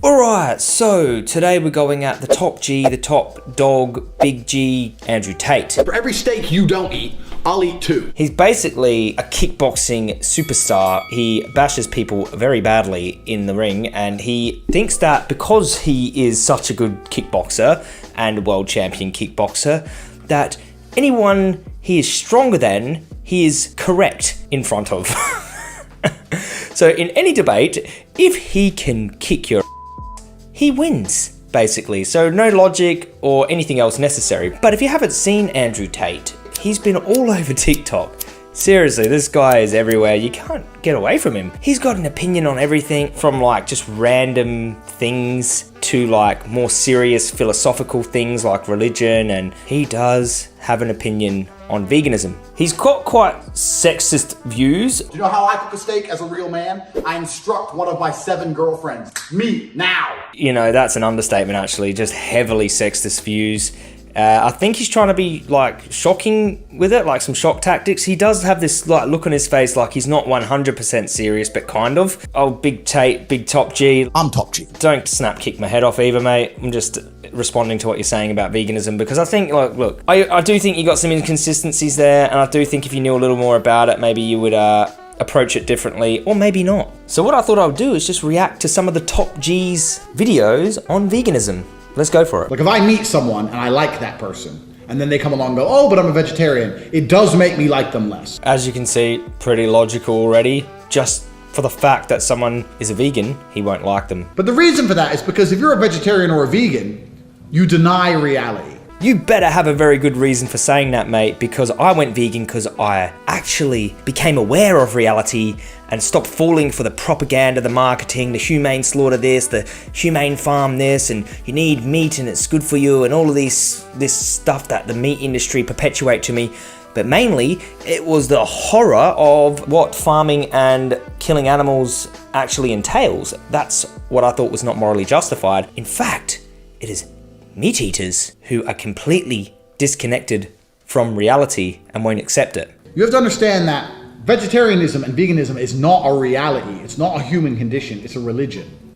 Alright, so today we're going at the top G, the top dog, Big G, Andrew Tate. For every steak you don't eat, I'll eat 2. He's basically a kickboxing superstar. He bashes people very badly in the ring, and he thinks that because he is such a good kickboxer and world champion kickboxer, that anyone he is stronger than, he is correct in front of. So in any debate, if he can kick your he wins, basically. So no logic or anything else necessary. But if you haven't seen Andrew Tate, he's been all over TikTok. Seriously, this guy is everywhere. You can't get away from him. He's got an opinion on everything from like just random things to like more serious philosophical things like religion, and he does have an opinion on veganism. He's got quite sexist views. Do you know how I cook a steak as a real man? I instruct one of my 7 girlfriends. Me, now! You know, that's an understatement actually, just heavily sexist views. I think he's trying to be like shocking with it, like some shock tactics. He does have this like look on his face like he's not 100% serious, but kind of. Oh, Big Tate, Big Top G. I'm Top G. Don't snap kick my head off either, mate. I'm just responding to what you're saying about veganism because I think, like, look, I do think you got some inconsistencies there, and I do think if you knew a little more about it, maybe you would approach it differently, or maybe not. So what I thought I would do is just react to some of the Top G's videos on veganism. Let's go for it. Like if I meet someone and I like that person, and then they come along and go, oh, but I'm a vegetarian, it does make me like them less. As you can see, pretty logical already. Just for the fact that someone is a vegan, he won't like them. But the reason for that is because if you're a vegetarian or a vegan, you deny reality. You better have a very good reason for saying that, mate, because I went vegan because I actually became aware of reality and stopped falling for the propaganda, the marketing, the humane slaughter this, the humane farm this, and you need meat and it's good for you, and all of this stuff that the meat industry perpetuate to me. But mainly, it was the horror of what farming and killing animals actually entails. That's what I thought was not morally justified. In fact, it is meat eaters who are completely disconnected from reality and won't accept it. You have to understand that vegetarianism and veganism is not a reality. It's not a human condition. It's a religion.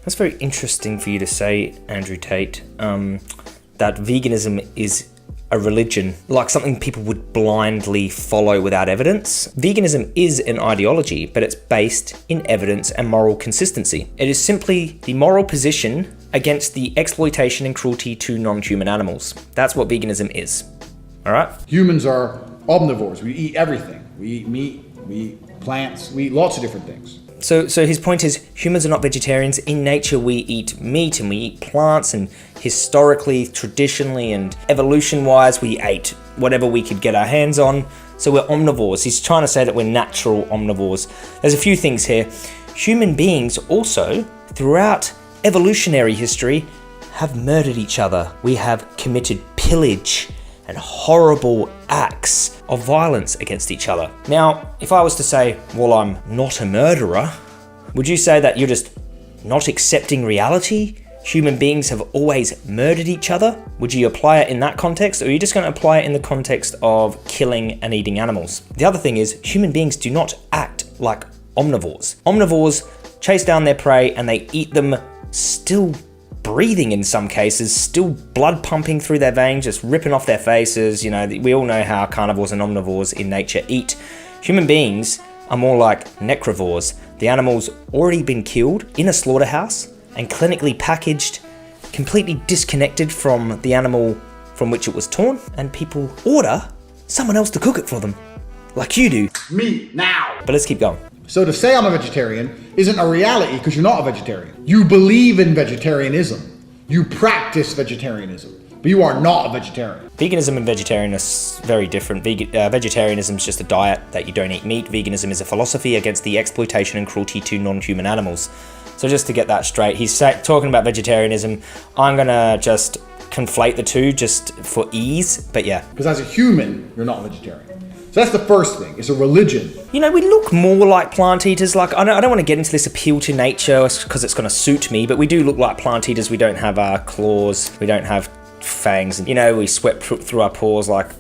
That's very interesting for you to say, Andrew Tate, that veganism is a religion, like something people would blindly follow without evidence. Veganism is an ideology, but it's based in evidence and moral consistency. It is simply the moral position against the exploitation and cruelty to non-human animals. That's what veganism is. All right? Humans are omnivores. We eat everything. We eat meat, we eat plants, we eat lots of different things. So his point is, humans are not vegetarians. In nature, we eat meat and we eat plants, and historically, traditionally, and evolution-wise, we ate whatever we could get our hands on. So we're omnivores. He's trying to say that we're natural omnivores. There's a few things here. Human beings also, throughout evolutionary history, have murdered each other. We have committed pillage and horrible acts of violence against each other. Now, if I was to say, well, I'm not a murderer, would you say that you're just not accepting reality? Human beings have always murdered each other? Would you apply it in that context, or are you just going to apply it in the context of killing and eating animals? The other thing is, human beings do not act like omnivores. Omnivores chase down their prey and they eat them still breathing in some cases, still blood pumping through their veins, just ripping off their faces. You know, we all know how carnivores and omnivores in nature eat. Human beings are more like necrovores. The animal's already been killed in a slaughterhouse and clinically packaged, completely disconnected from the animal from which it was torn, and people order someone else to cook it for them, like you do. Me, now! But let's keep going. So to say I'm a vegetarian isn't a reality because you're not a vegetarian. You believe in vegetarianism. You practice vegetarianism, but you are not a vegetarian. Veganism and vegetarianism are very different. Vegetarianism is just a diet that you don't eat meat. Veganism is a philosophy against the exploitation and cruelty to non-human animals. So just to get that straight, he's talking about vegetarianism. I'm gonna just conflate the two just for ease, but yeah. Because as a human, you're not a vegetarian. So that's the first thing. It's a religion. You know, we look more like plant eaters. Like, I don't want to get into this appeal to nature because it's going to suit me, but we do look like plant eaters. We don't have claws. We don't have fangs. And, you know, we sweat through our pores like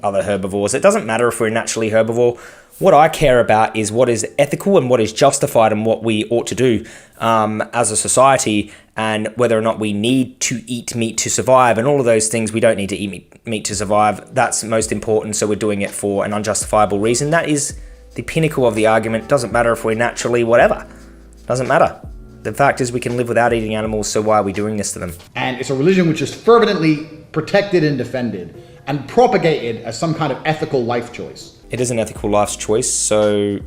other herbivores. It doesn't matter if we're naturally herbivore. What I care about is what is ethical and what is justified and what we ought to do as a society, and whether or not we need to eat meat to survive, and all of those things. We don't need to eat meat to survive. That's most important, so we're doing it for an unjustifiable reason. That is the pinnacle of the argument. Doesn't matter if we're naturally whatever. Doesn't matter. The fact is we can live without eating animals, so why are we doing this to them? And it's a religion which is fervently protected and defended and propagated as some kind of ethical life choice. It is an ethical life choice, so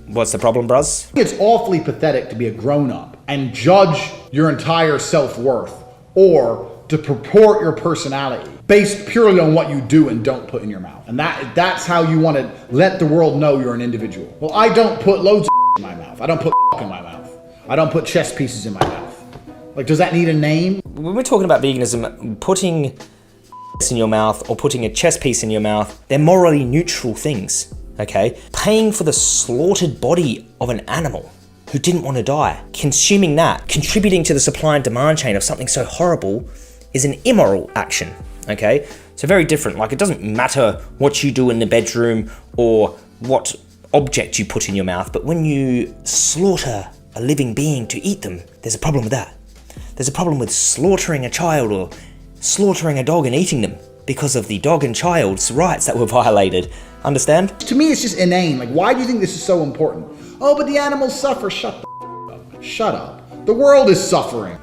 what's the problem, bruz? It's awfully pathetic to be a grown-up and judge your entire self-worth or to purport your personality based purely on what you do and don't put in your mouth. And that's how you want to let the world know you're an individual. Well, I don't put loads of in my mouth. I don't put in my mouth. I don't put chess pieces in my mouth. Like, does that need a name? When we're talking about veganism, putting in your mouth or putting a chess piece in your mouth, they're morally neutral things, okay? Paying for the slaughtered body of an animal who didn't want to die, consuming that, contributing to the supply and demand chain of something so horrible is an immoral action, okay? So very different. Like, it doesn't matter what you do in the bedroom or what object you put in your mouth, but when you slaughter a living being to eat them, there's a problem with that. There's a problem with slaughtering a child or slaughtering a dog and eating them because of the dog and child's rights that were violated. Understand? To me, it's just inane. Like, why do you think this is so important? Oh, but the animals suffer. Shut the up. Shut up. The world is suffering.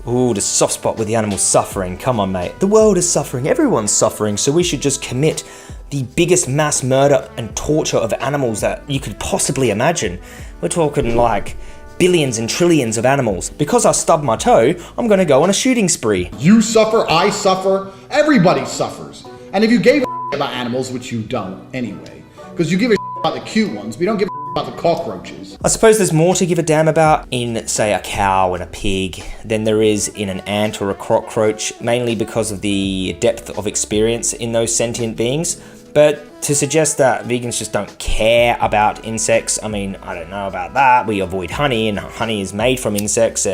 Ooh, the soft spot with the animals suffering. Come on, mate. The world is suffering. Everyone's suffering. So we should just commit the biggest mass murder and torture of animals that you could possibly imagine. We're talking like billions and trillions of animals. Because I stubbed my toe, I'm gonna go on a shooting spree. You suffer, I suffer, everybody suffers. And if you gave a about animals, which you don't anyway, because you give a about the cute ones, but you don't give a about the cockroaches. I suppose there's more to give a damn about in, say, a cow and a pig than there is in an ant or a cockroach, mainly because of the depth of experience in those sentient beings. But to suggest that vegans just don't care about insects, I mean, I don't know about that. We avoid honey, and honey is made from insects,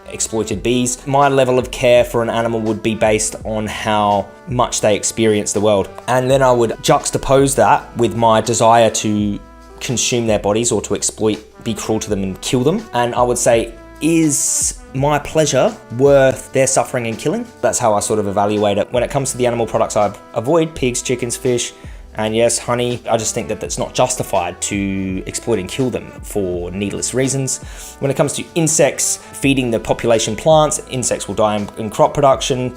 exploited bees. My level of care for an animal would be based on how much they experience the world. And then I would juxtapose that with my desire to consume their bodies or to exploit, be cruel to them and kill them. And I would say, is my pleasure worth their suffering and killing? That's how I sort of evaluate it. When it comes to the animal products I avoid, pigs, chickens, fish, and yes, honey, I just think that that's not justified to exploit and kill them for needless reasons. When it comes to insects, feeding the population plants, insects will die in crop production,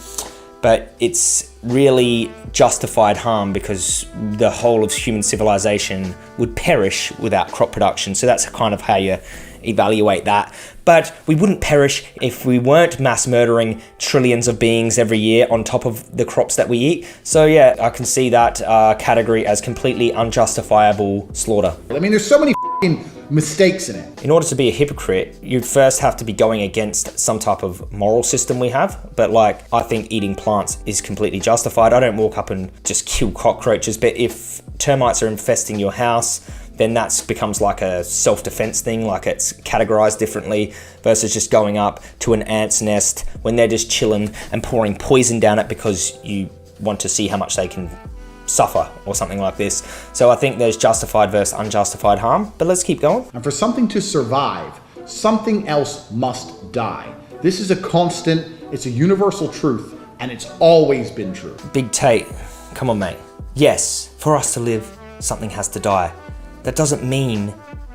but it's really justified harm because the whole of human civilization would perish without crop production. So that's kind of how you evaluate that. But we wouldn't perish if we weren't mass murdering trillions of beings every year on top of the crops that we eat. So yeah, I can see that category as completely unjustifiable slaughter. I mean, there's so many mistakes in it. In order to be a hypocrite, you'd first have to be going against some type of moral system we have. But like, I think eating plants is completely justified. I don't walk up and just kill cockroaches, but if termites are infesting your house, then that becomes like a self-defense thing, like it's categorized differently versus just going up to an ant's nest when they're just chilling and pouring poison down it because you want to see how much they can suffer or something like this. So I think there's justified versus unjustified harm, but let's keep going. And for something to survive, something else must die. This is a constant, it's a universal truth, and it's always been true. Big Tate, come on, mate. Yes, for us to live, something has to die. That doesn't mean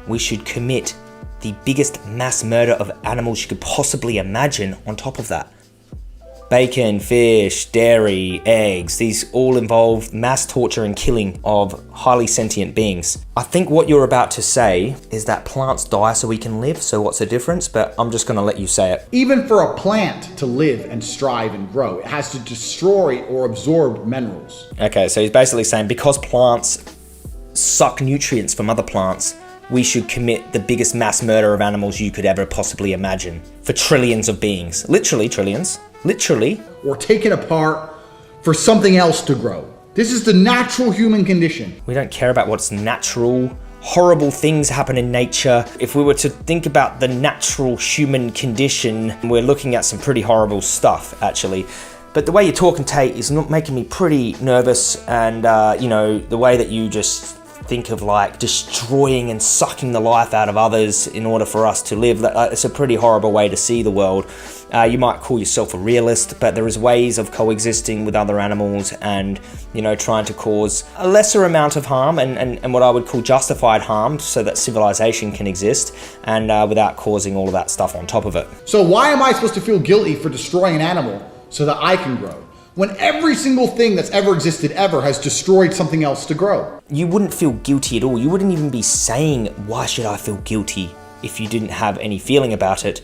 we should commit the biggest mass murder of animals you could possibly imagine on top of that. Bacon, fish, dairy, eggs, these all involve mass torture and killing of highly sentient beings. I think what you're about to say is that plants die so we can live, so what's the difference? But I'm just gonna let you say it. Even for a plant to live and strive and grow, it has to destroy or absorb minerals. Okay, so he's basically saying because plants suck nutrients from other plants, we should commit the biggest mass murder of animals you could ever possibly imagine for trillions of beings. Literally trillions. Literally. Or taken apart for something else to grow. This is the natural human condition. We don't care about what's natural. Horrible things happen in nature. If we were to think about the natural human condition, we're looking at some pretty horrible stuff, actually. But the way you're talking, Tate, is not making me pretty nervous, and the way that you just think of like destroying and sucking the life out of others in order for us to live. It's a pretty horrible way to see the world. You might call yourself a realist, but there is ways of coexisting with other animals and, you know, trying to cause a lesser amount of harm and what I would call justified harm so that civilization can exist and without causing all of that stuff on top of it. So why am I supposed to feel guilty for destroying an animal so that I can grow, when every single thing that's ever existed ever has destroyed something else to grow? You wouldn't feel guilty at all. You wouldn't even be saying, why should I feel guilty, if you didn't have any feeling about it.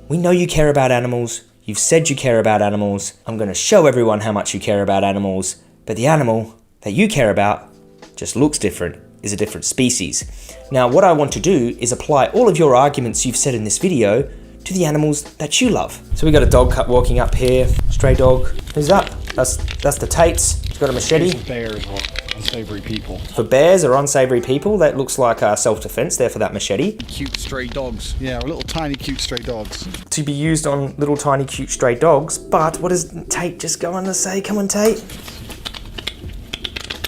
We know you care about animals. You've said you care about animals. I'm going to show everyone how much you care about animals. But the animal that you care about just looks different, is a different species. Now, what I want to do is apply all of your arguments you've said in this video to the animals that you love. So we got a dog walking up here, stray dog. Who's that? That's the Tates. He's got a machete. These bears or unsavory people. For bears or unsavory people, that looks like self-defense there for that machete. Cute stray dogs. Yeah, little tiny cute stray dogs. To be used on little tiny cute stray dogs, but what does Tate just go on to say? Come on, Tate.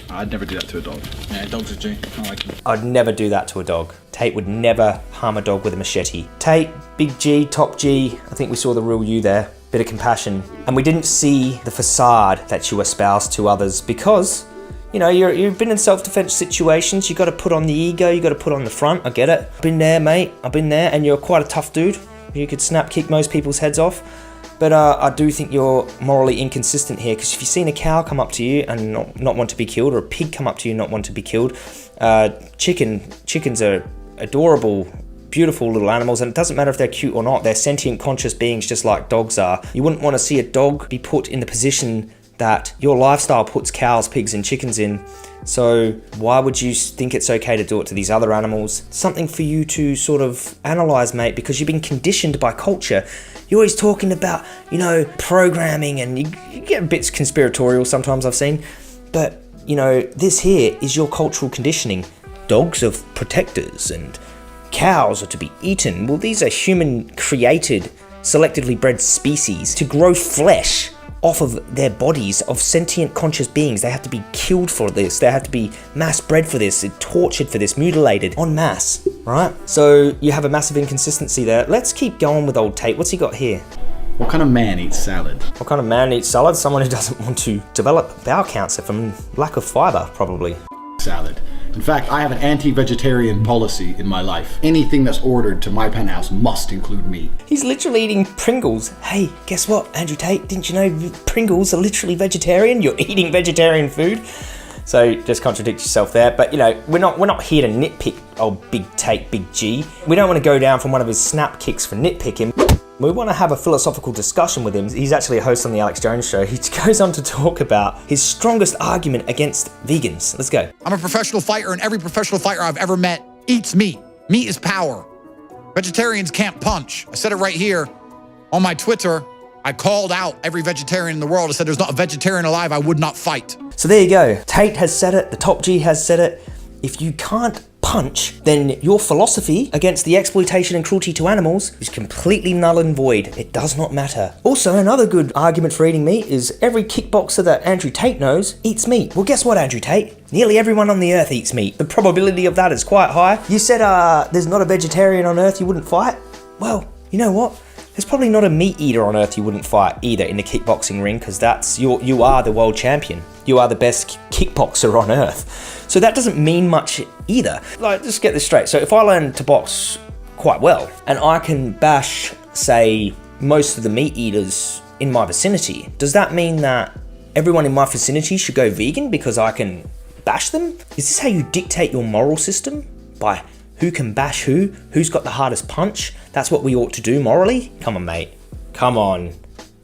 I'd never do that to a dog. Yeah, dogs are G. I like them. I'd never do that to a dog. Tate would never harm a dog with a machete. Tate, big G, top G. I think we saw the real you there. Bit of compassion. And we didn't see the facade that you espouse to others because, you know, you've been in self-defense situations. You got to put on the ego. You got to put on the front. I get it. Been there, mate. I've been there. And you're quite a tough dude. You could snap kick most people's heads off. But I do think you're morally inconsistent here, because if you've seen a cow come up to you and not want to be killed, or a pig come up to you and not want to be killed, chickens are adorable, beautiful little animals, and it doesn't matter if they're cute or not. They're sentient, conscious beings just like dogs are. You wouldn't want to see a dog be put in the position that your lifestyle puts cows, pigs, and chickens in. So why would you think it's okay to do it to these other animals? Something for you to sort of analyze, mate, because you've been conditioned by culture. You're always talking about, you know, programming, and you get a bit conspiratorial sometimes, I've seen. But, you know, this here is your cultural conditioning. Dogs are protectors and cows are to be eaten. Well, these are human-created, selectively bred species to grow flesh off of their bodies of sentient conscious beings. They have to be killed for this. They have to be mass bred for this, tortured for this, mutilated en masse, right? So you have a massive inconsistency there. Let's keep going with old Tate. What's he got here? What kind of man eats salad? What kind of man eats salad? Someone who doesn't want to develop bowel cancer from lack of fiber, probably. Salad. In fact, I have an anti-vegetarian policy in my life. Anything that's ordered to my penthouse must include meat. He's literally eating Pringles. Hey, guess what, Andrew Tate? Didn't you know Pringles are literally vegetarian? You're eating vegetarian food. So just contradict yourself there. But you know, we're not here to nitpick old Big Tate, Big G. We don't want to go down from one of his snap kicks for nitpicking. We want to have a philosophical discussion with him. He's actually a host on the Alex Jones show. He goes on to talk about his strongest argument against vegans. Let's go. I'm a professional fighter, and every professional fighter I've ever met eats meat. Meat is power. Vegetarians can't punch. I said it right here on my Twitter. I called out every vegetarian in the world. I said there's not a vegetarian alive I would not fight. So there you go. Tate has said it. The top G has said it. If you can't punch, then your philosophy against the exploitation and cruelty to animals is completely null and void. It does not matter. Also, another good argument for eating meat is every kickboxer that Andrew Tate knows eats meat. Well, guess what, Andrew Tate? Nearly everyone on the earth eats meat. The probability of that is quite high. You said there's not a vegetarian on earth you wouldn't fight? Well, you know what? There's probably not a meat eater on earth you wouldn't fight either in the kickboxing ring, because that's you are the world champion. You are the best kickboxer on earth. So that doesn't mean much either. Like, just get this straight. So if I learn to box quite well and I can bash, say, most of the meat eaters in my vicinity, does that mean that everyone in my vicinity should go vegan because I can bash them? Is this how you dictate your moral system? By who can bash who? Who's got the hardest punch? That's what we ought to do morally? Come on, mate. Come on.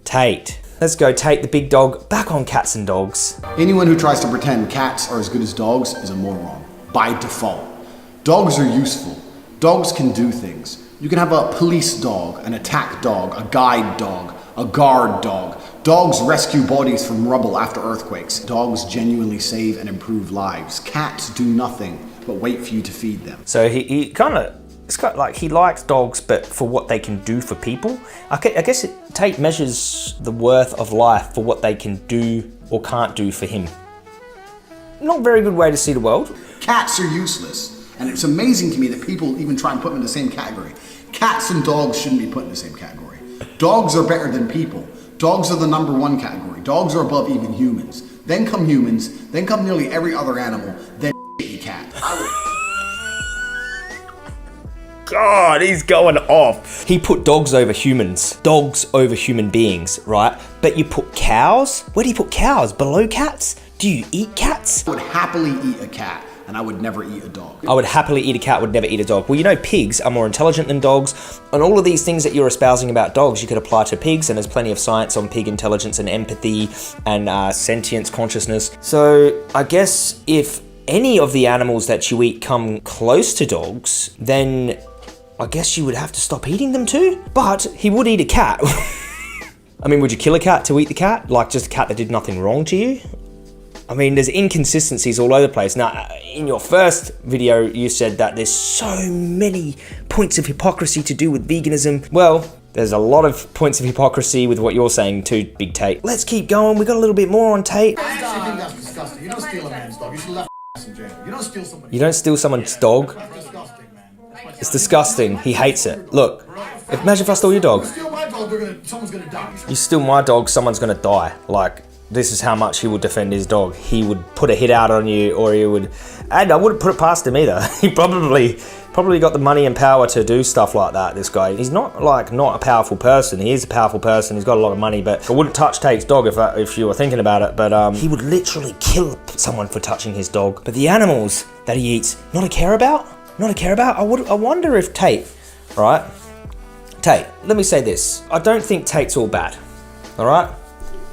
Tate. Let's go, Tate, the big dog, back on cats and dogs. Anyone who tries to pretend cats are as good as dogs is a moron, by default. Dogs are useful. Dogs can do things. You can have a police dog, an attack dog, a guide dog, a guard dog. Dogs rescue bodies from rubble after earthquakes. Dogs genuinely save and improve lives. Cats do nothing but wait for you to feed them. So it's kind of like he likes dogs, but for what they can do for people. I guess Tate measures the worth of life for what they can do or can't do for him. Not a very good way to see the world. Cats are useless. And it's amazing to me that people even try and put them in the same category. Cats and dogs shouldn't be put in the same category. Dogs are better than people. Dogs are the #1 category. Dogs are above even humans. Then come humans, then come nearly every other animal, then a cat. God, he's going off. He put dogs over humans. Dogs over human beings, right? But you put cows? Where do you put cows? Below cats? Do you eat cats? I would happily eat a cat, and I would never eat a dog. I would happily eat a cat, would never eat a dog. Well, you know, pigs are more intelligent than dogs, and all of these things that you're espousing about dogs, you could apply to pigs, and there's plenty of science on pig intelligence and empathy and sentience, consciousness. So I guess if any of the animals that you eat come close to dogs, then I guess you would have to stop eating them too. But he would eat a cat. I mean, would you kill a cat to eat the cat? Like just a cat that did nothing wrong to you? I mean, there's inconsistencies all over the place. Now, in your first video, you said that there's so many points of hypocrisy to do with veganism. Well, there's a lot of points of hypocrisy with what you're saying too, Big Tate. Let's keep going. We got a little bit more on Tate. I actually think that's disgusting. You don't steal a man's dog. You should left in jail. You don't steal somebody's You don't steal someone's dog. That's disgusting, man. It's disgusting. He hates it. Look, imagine if I stole your dog. You steal my dog, someone's gonna die. You steal my dog, someone's gonna die. Like, this is how much he would defend his dog. He would put a hit out on you, or he would, and I wouldn't put it past him either. He probably got the money and power to do stuff like that, this guy. He's not a powerful person. He is a powerful person, he's got a lot of money, but I wouldn't touch Tate's dog if you were thinking about it, but he would literally kill someone for touching his dog. But the animals that he eats, not a care about? I wonder if Tate, right? Tate, let me say this. I don't think Tate's all bad, all right?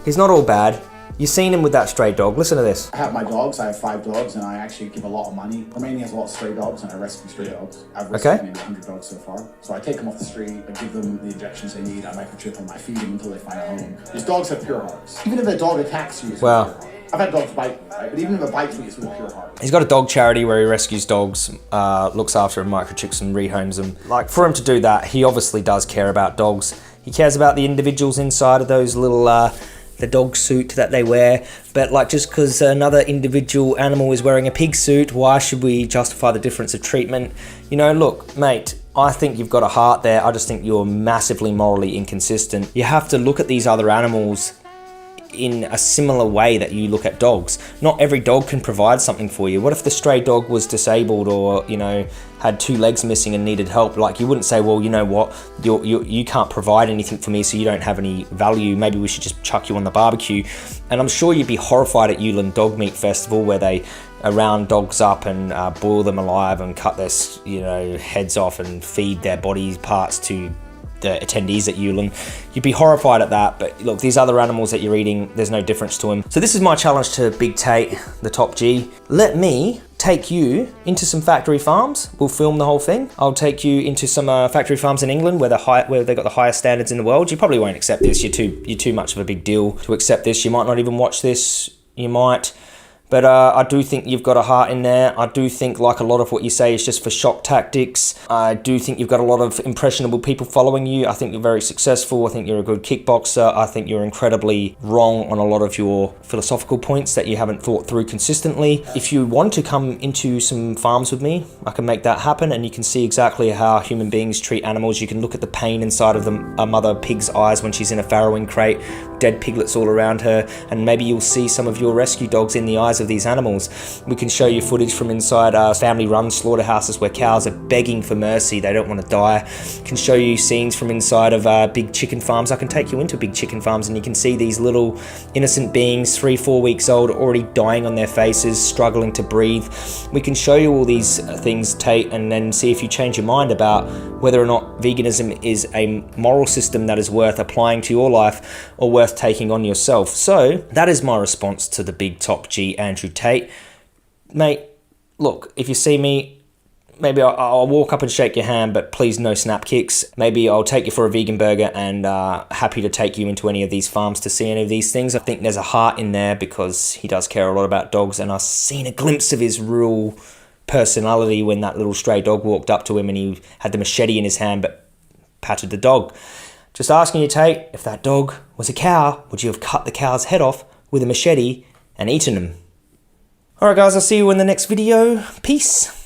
He's not all bad. You've seen him with that stray dog. Listen to this. I have my dogs. I have 5 dogs, and I actually give a lot of money. Romania has a lot of stray dogs, and I rescue stray dogs. I've rescued maybe 100 dogs so far. So I take them off the street, I give them the injections they need, I microchip them, I feed them until they find a home. These dogs have pure hearts. Even if a dog attacks you, it's with a pure heart. I've had dogs bite me, right? But even if it bites me, it's with a pure heart. He's got a dog charity where he rescues dogs, looks after them, microchips and rehomes them. Like, for him to do that, he obviously does care about dogs. He cares about the individuals inside of those little the dog suit that they wear, but like just because another individual animal is wearing a pig suit, why should we justify the difference of treatment? You know, look, mate, I think you've got a heart there. I just think you're massively morally inconsistent. You have to look at these other animals in a similar way that you look at dogs. Not every dog can provide something for you. What if the stray dog was disabled or, you know, had 2 legs missing and needed help? Like, you wouldn't say, well, you know what, you can't provide anything for me, so you don't have any value. Maybe we should just chuck you on the barbecue. And I'm sure you'd be horrified at Yulin Dog Meat Festival, where they round dogs up and boil them alive and cut their, you know, heads off and feed their body parts to the attendees at Yulin. You'd be horrified at that, but look, these other animals that you're eating, there's no difference to them. So this is my challenge to Big Tate, the top G. Let me take you into some factory farms. We'll film the whole thing. I'll take you into some factory farms in England where they got the highest standards in the world. You probably won't accept this. You're too much of a big deal to accept this. You might not even watch this. You might. But I do think you've got a heart in there. I do think, like, a lot of what you say is just for shock tactics. I do think you've got a lot of impressionable people following you. I think you're very successful. I think you're a good kickboxer. I think you're incredibly wrong on a lot of your philosophical points that you haven't thought through consistently. If you want to come into some farms with me, I can make that happen, and you can see exactly how human beings treat animals. You can look at the pain inside of a mother pig's eyes when she's in a farrowing crate, dead piglets all around her, and maybe you'll see some of your rescue dogs in the eyes of these animals. We can show you footage from inside family-run slaughterhouses where cows are begging for mercy. They don't want to die. Can show you scenes from inside of big chicken farms. I can take you into big chicken farms and you can see these little innocent beings, 3-4 weeks old, already dying on their faces, struggling to breathe. We can show you all these things, Tate, and then see if you change your mind about whether or not veganism is a moral system that is worth applying to your life or worth taking on yourself. So that is my response to the big top G, Andrew Tate. Mate, look, if you see me, maybe I'll walk up and shake your hand, but please no snap kicks. Maybe I'll take you for a vegan burger, and happy to take you into any of these farms to see any of these things. I think there's a heart in there because he does care a lot about dogs, and I've seen a glimpse of his real personality when that little stray dog walked up to him and he had the machete in his hand but patted the dog. Just asking you, Tate, if that dog was a cow, would you have cut the cow's head off with a machete and eaten him? Alright guys, I'll see you in the next video. Peace.